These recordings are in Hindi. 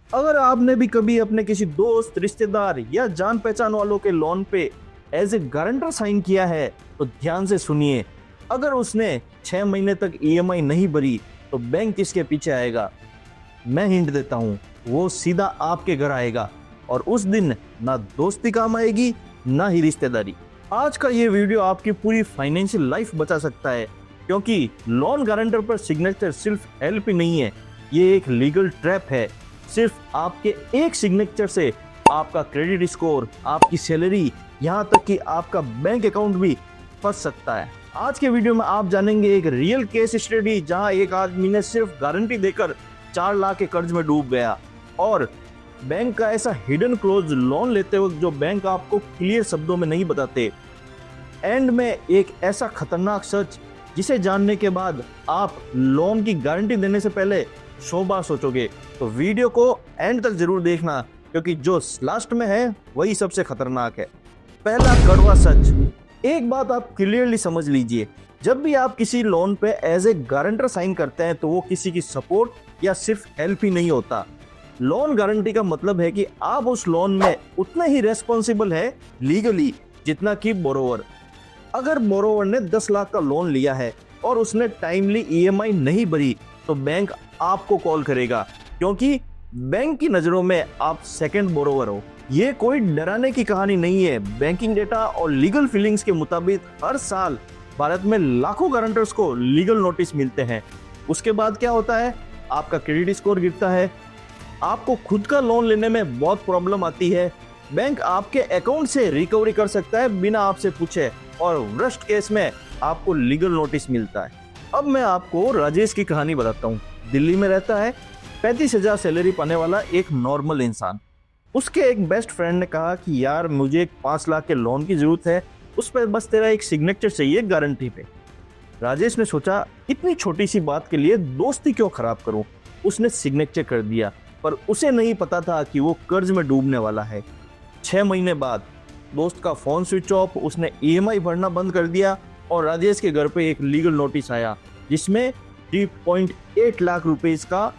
अगर आपने भी कभी अपने किसी दोस्त, रिश्तेदार या जान पहचान वालों के लोन पे एज ए गारंटर साइन किया है तो ध्यान से सुनिए। अगर उसने 6 महीने तक ईएमआई नहीं भरी तो बैंक किसके पीछे आएगा? मैं हिंट देता हूँ, वो सीधा आपके घर आएगा और उस दिन ना दोस्ती काम आएगी ना ही रिश्तेदारी। आज का ये वीडियो आपकी पूरी फाइनेंशियल लाइफ बचा सकता है, क्योंकि लोन गारंटर पर सिग्नेचर सिर्फ हेल्प ही नहीं है, ये एक लीगल ट्रैप है। सिर्फ आपके एक सिग्नेचर से आपका क्रेडिट स्कोर, आपकी सैलरी, यहाँ तक कि आपका बैंक अकाउंट भी फंस सकता है। आज के वीडियो में आप जानेंगे एक रियल केस स्टडी जहां एक आदमी ने सिर्फ गारंटी देकर 4 लाख के कर्ज में डूब गया, और बैंक का ऐसा हिडन क्लोज लोन लेते वक्त जो बैंक आपको क्लियर शब्दों में नहीं बताते। एंड में एक ऐसा खतरनाक सच जिसे जानने के बाद आप लोन की गारंटी देने से पहले 100 बार सोचोगे। तो वीडियो को एंड तक जरूर देखना, क्योंकि जो लास्ट में है वही सबसे खतरनाक है। पहला कड़वा सच। एक बात आप क्लियरली समझ लीजिए, जब भी आप किसी लोन पे एज ए गारंटर साइन करते हैं तो वो किसी की सपोर्ट या सिर्फ हेल्प ही नहीं होता। लोन गारंटी का मतलब है कि आप उस लोन में उतने ही रेस्पॉन्सिबल है लीगली जितना कि बोरोवर। अगर बोरोवर ने 10 लाख का लोन लिया है और उसने टाइमली ईएमआई नहीं भरी तो बैंक आपको कॉल करेगा, क्योंकि बैंक की नजरों में आप सेकंड बोरोवर हो। ये कोई डराने की कहानी नहीं है। बैंकिंग डेटा और लीगल फीलिंग्स के मुताबिक हर साल भारत में लाखों गारंटर्स को लीगल नोटिस मिलते हैं। उसके बाद क्या होता है? आपका क्रेडिट स्कोर गिरता है, आपको खुद का लोन लेने में बहुत प्रॉब्लम आती है, बैंक आपके अकाउंट से रिकवरी कर सकता है बिना आपसे पूछे, और वर्स्ट केस में आपको लीगल नोटिस मिलता है। अब मैं आपको राजेश की कहानी बताता हूँ। दिल्ली में रहता है, 35,000 सैलरी पाने वाला एक नॉर्मल इंसान। उसके एक बेस्ट फ्रेंड ने कहा कि यार मुझे एक 5 लाख के लोन की जरूरत है, उस पर बस तेरा एक सिग्नेचर चाहिए गारंटी पे। राजेश ने सोचा इतनी छोटी सी बात के लिए दोस्ती क्यों खराब करूं। उसने सिग्नेचर कर दिया, पर उसे नहीं पता था कि वो कर्ज में डूबने वाला है। 6 महीने बाद दोस्त का फोन स्विच ऑफ, उसने ईएमआई भरना बंद कर दिया और राजेश के घर पे एक लीगल नोटिस आया जिसमें 3.8 लाख रुपए का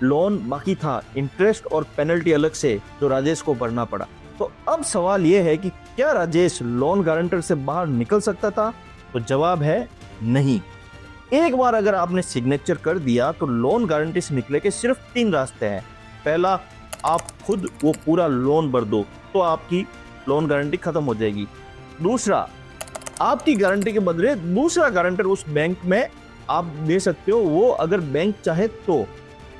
लोन बाकी था, इंटरेस्ट और पेनल्टी अलग से, जो राजेश को भरना पड़ा। तो अब सवाल यह है कि क्या राजेश लोन गारंटर से बाहर निकल सकता था? तो जवाब है नहीं। एक बार अगर आपने सिग्नेचर कर दिया तो लोन गारंटी से निकले के सिर्फ 3 रास्ते हैं। पहला, आप खुद वो पूरा लोन भर दो तो आपकी लोन गारंटी खत्म हो जाएगी। दूसरा, आपकी गारंटी के बदले दूसरा गारंटर उस बैंक में आप दे सकते हो, वो अगर बैंक चाहे तो।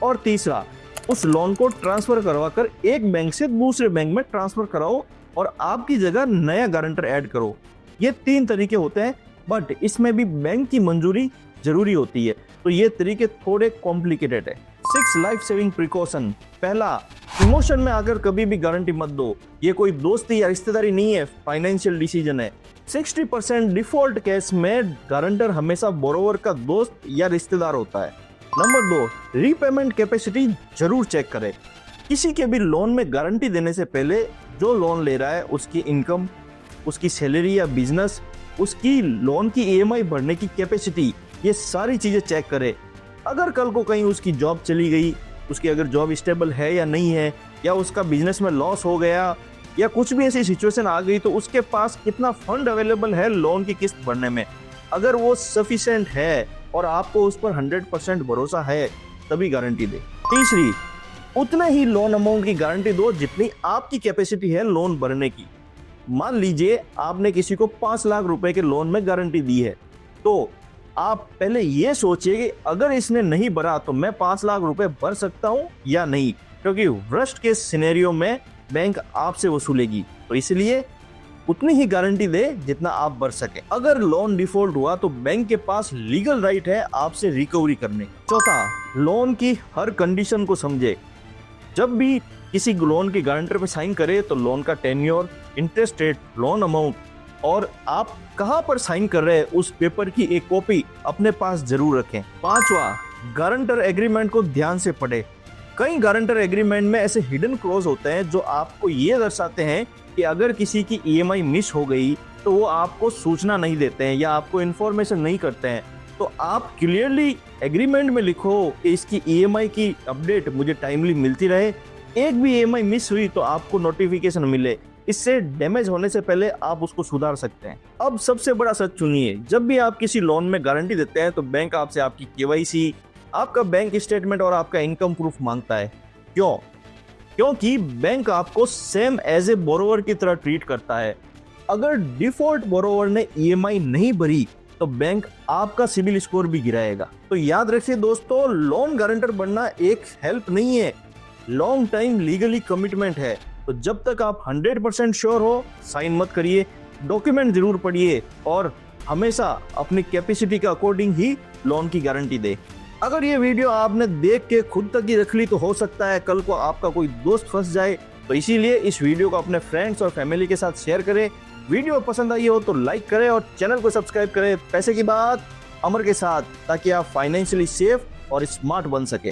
और तीसरा, उस लोन को ट्रांसफर करवाकर एक बैंक से दूसरे बैंक में ट्रांसफर कराओ और आपकी जगह नया गारंटर ऐड करो। ये 3 तरीके होते हैं, बट इसमें भी बैंक की मंजूरी जरूरी होती है, तो ये तरीके थोड़े कॉम्प्लिकेटेड है। 6 लाइफ सेविंग प्रिकॉशन। पहला, इमोशन में आकर कभी भी गारंटी मत दो। ये कोई दोस्ती या रिश्तेदारी नहीं है, फाइनेंशियल डिसीजन है। 60% डिफॉल्ट केस में गारंटर हमेशा बोरोवर का दोस्त या रिश्तेदार होता है। नंबर 2, रीपेमेंट कैपेसिटी जरूर चेक करें। किसी के भी लोन में गारंटी देने से पहले जो लोन ले रहा है उसकी इनकम, उसकी सैलरी या बिजनेस, उसकी लोन की ईएमआई भरने की कैपेसिटी, ये सारी चीजें चेक करें। अगर कल को कहीं उसकी जॉब चली गई, उसकी अगर जॉब स्टेबल है या नहीं है, या उसका बिजनेस में लॉस हो गया, या कुछ भी ऐसी सिचुएशन आ गई, तो उसके पास कितना फंड अवेलेबल है लोन की किस्त भरने में। अगर वो सफिशिएंट है और आपको उस पर 100% भरोसा है, तभी गारंटी दे। तीसरी, उतने ही लोन अमाउंट की गारंटी दो जितनी आपकी कैपेसिटी है लोन भरने की। मान लीजिए आपने किसी को 5 लाख रुपए के लोन में गारंटी दी है, तो आप पहले ये सोचिए कि अगर इसने नहीं भरा तो मैं 5 लाख रुपए भर सकता हूं या नहीं, क्योंकि वर्स्ट केस सिनेरियो में बैंक आपसे वसूलेगी। तो इसलिए उतनी ही गारंटी दे जितना आप भर सके। अगर लोन डिफॉल्ट हुआ तो बैंक के पास लीगल राइट है आपसे रिकवरी करने। चौथा, लोन की हर कंडीशन को समझे। जब भी किसी लोन के गारंटर पे साइन करे तो लोन का tenure, interest rate, loan amount और आप कहां पर साइन कर रहे हैं उस पेपर की एक कॉपी अपने पास जरूर रखें। पांचवा, गारंटर एग्रीमेंट को ध्यान से पढ़े। कई गारंटर एग्रीमेंट में ऐसे हिडन क्लॉज होते हैं जो आपको ये दर्शाते हैं कि अगर किसी की ईएमआई मिस हो गई तो वो आपको सूचना नहीं देते हैं या आपको इन्फॉर्मेशन नहीं करते हैं। तो आप क्लियरली एग्रीमेंट में लिखो कि इसकी ईएमआई की अपडेट मुझे टाइमली मिलती रहे, एक भी ईएमआई मिस हुई तो आपको नोटिफिकेशन मिले। इससे डैमेज होने से पहले आप उसको सुधार सकते हैं। अब सबसे बड़ा सच सुनिए, जब भी आप किसी लोन में गारंटी देते हैं तो बैंक आपसे आपकी केवाईसी, आपका बैंक स्टेटमेंट और आपका इनकम प्रूफ मांगता है। क्यों? क्योंकि बैंक आपको सेम एज ए बोरोवर की तरह ट्रीट करता है। अगर डिफॉल्ट बोरोवर ने ईएमआई नहीं भरी तो बैंक आपका सिबिल स्कोर भी गिराएगा। तो याद रखिए दोस्तों, लोन गारंटर बनना एक हेल्प नहीं है, लॉन्ग टाइम लीगली कमिटमेंट है। तो जब तक आप 100% श्योर हो, साइन मत करिए, डॉक्यूमेंट जरूर पढ़िए और हमेशा अपनी कैपेसिटी के अकॉर्डिंग ही लोन की गारंटी दे। अगर ये वीडियो आपने देख के खुद तक ही रख ली तो हो सकता है कल को आपका कोई दोस्त फंस जाए। तो इसीलिए इस वीडियो को अपने फ्रेंड्स और फैमिली के साथ शेयर करें। वीडियो पसंद आई हो तो लाइक करें और चैनल को सब्सक्राइब करें पैसे की बात अमर के साथ, ताकि आप फाइनेंशियली सेफ और स्मार्ट बन सके।